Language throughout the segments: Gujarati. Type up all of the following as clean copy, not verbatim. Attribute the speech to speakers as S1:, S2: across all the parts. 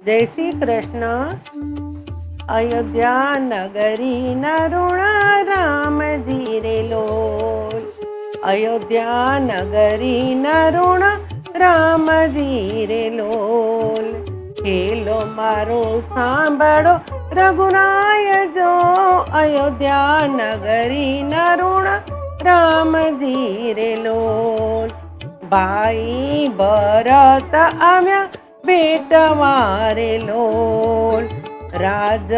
S1: જય શ્રી કૃષ્ણ. અયોધ્યા નગરી નરુણ રામજી રે લોલ. અયોધ્યા નગરી નરુણ રામજી રે લોલ. હેલો મારો સાંભળો રઘુરાય જો, અયોધ્યા નગરી નરુણ રામજી રે લોલ. ભાઈ ભરત આવ્યા ભેટવા રે લોલ. રાજ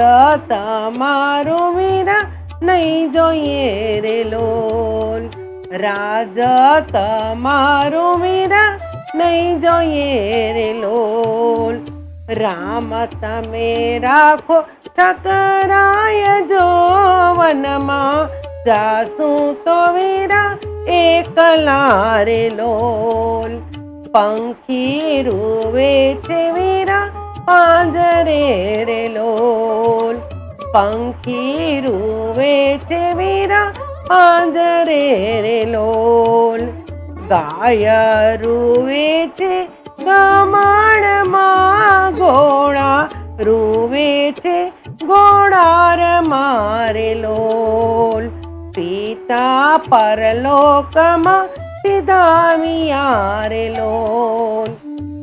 S1: તમારું વીરા નહીં જોઈએ રે લોલ. રાજ તમારું વીરા નહીં જોઈએ રે લોલ. રામ તમે રાખો ઠકરાય જો, વનમાં જાસું તો વીરા એકલા રે લોલ. પંખી રૂવે છે વીરા પાંજરે રે લોલ. પંખી રૂવે છે વીરા પાંજરે રે લોલ. ગાય રૂવે છે ગમાણમાં, ઘોડા રૂવે છે ઘોડાર મારે લોલ. પિતા પરલોકમાં સિધાવ્યા રે લોલ.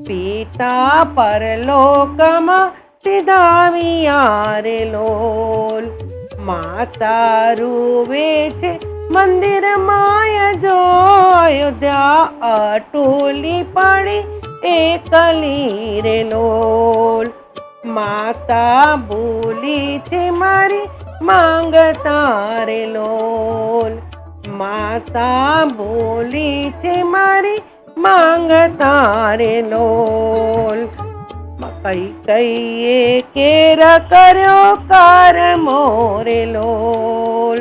S1: પિતા પરલોકમાં સિધાવ્યા રે લોલ. માતા રૂવે છે મંદિર માય જો, અયોધ્યા અટોલી પડી એકલી રે લોલ. માતા ભૂલી છે મારી માંગતા રે લોલ. માતા ભૂલી છે મારી માંગતા રે લોલ. કૈકૈયે કેર કર્યો કરમો રે લોલ.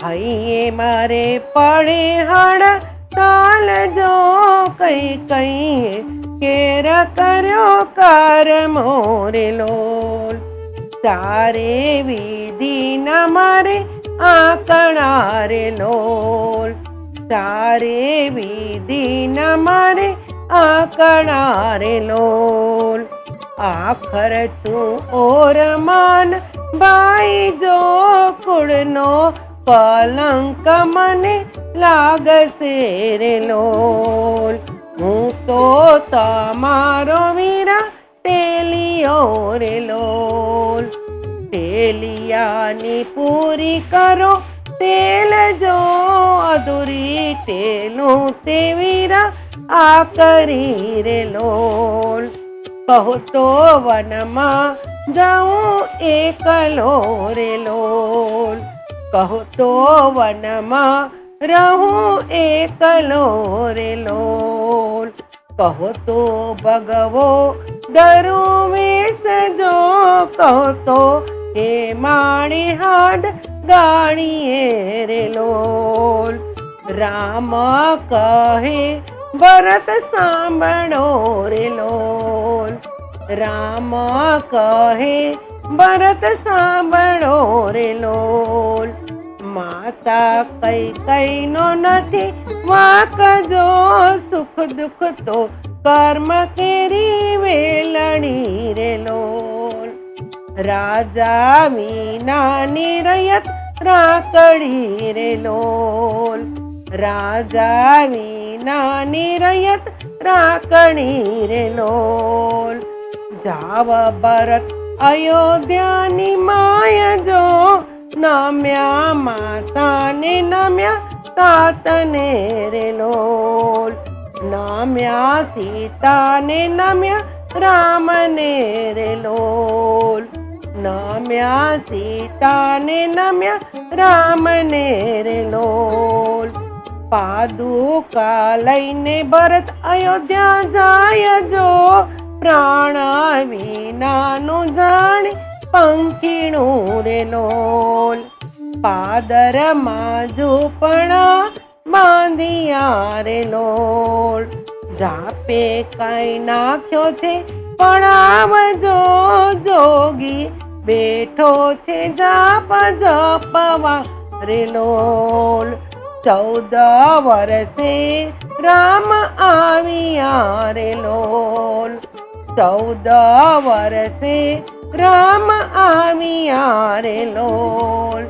S1: હૈયે મારે પડે હળ તાલ જો, કૈકૈયે કેર કર્યો કરમો રે લોલ. તારે વિધિ ન મારે આકણા રે લોલ. તારે વિધિ ન મારે આકણા રે લોલ. આખર છું ઓરમાન ભાઈ જો, કુળનો કલંક મને લાગશે રે લોલ. હું તો તમારો વીરા ટેલિયો રે લોલ. ટેલિયાની પૂરી કરો તેલ જો, અધૂરી ટેલું તે વીરા આ કરી રે લોલ. કહો તો વનમાં જાઉં એકલો રે લોલ. કહો તો વનમાં રહું એકલો રે લોલ. કહો તો ભગવો દરું વેશ જો, કહો તો હે માણી હાડ ગાણીએ રે લોલ. રામ કહે ભરત સાંભળો રે લોલ. રામ કહે ભરત સાંભળો રે લોલ. માતા કૈકૈયનો નથી વાંક જો, સુખ દુઃખ તો કર્મ કેરી વેલણી રે લોલ. રાજા વિના નિરયત રાખડી રે લોલ. રાજા વિના નિરયત રાખડી રે લોલ. જાવ ભરત અયોધ્યાની માય જો, નમ્યા માતાને નમ્યા તાતને રે લોલ. નમ્યા સીતાને નમ્યા રામને રે લોલ. નમ્યા સીતાને નમ્યા રામને રે લોલ. પાદુકા લઈને ભરત અયોધ્યા જાય જો, પ્રાણ વિનાનું જાણે પંખીણું રે લોલ. પાદરમાં ઝૂંપડા બાંધિયા રે લોલ. જાપે કઈ નાખ્યો છે પડાવજો, જોગી બેઠો છે જાપ જપવા રે લોલ. 14 વર્ષે રામ આવ્યા રે લોલ. 14 વર્ષે રામ આવ્યા રે લોલ.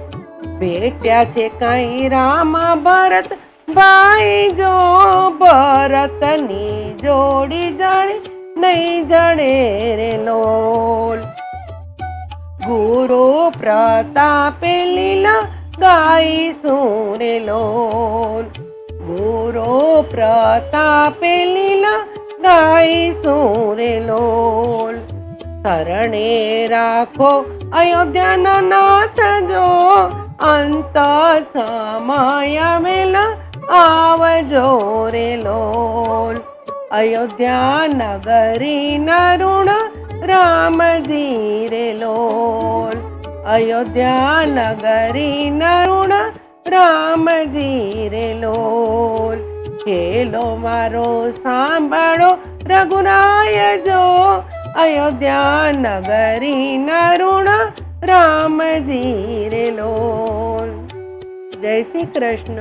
S1: ભેટ્યા છે કઈ રામ ભરત ભાઈ જો, ભરતની જોડી જડે નહીં જડે રે લોલ. ગુરુ પ્રતાપે લીલા ગાઈશું રે લોલ. ગુરુ પ્રતાપે લીલા ગાઈશું રે લોલ. શરણે રાખો અયોધ્યાના નાથ જો, અંત સમય વેલા આવજો રે લોલ. અયોધ્યા નગરી નરુણ રામજી રે લોલ. અયોધ્યા નગરી નરુણ રામજી રે લોલ. ખેલો મારો સાંભળો રઘુરાય જો, અયોધ્યા નગરી નરુણ રામજી રે લોલ. જય શ્રી કૃષ્ણ.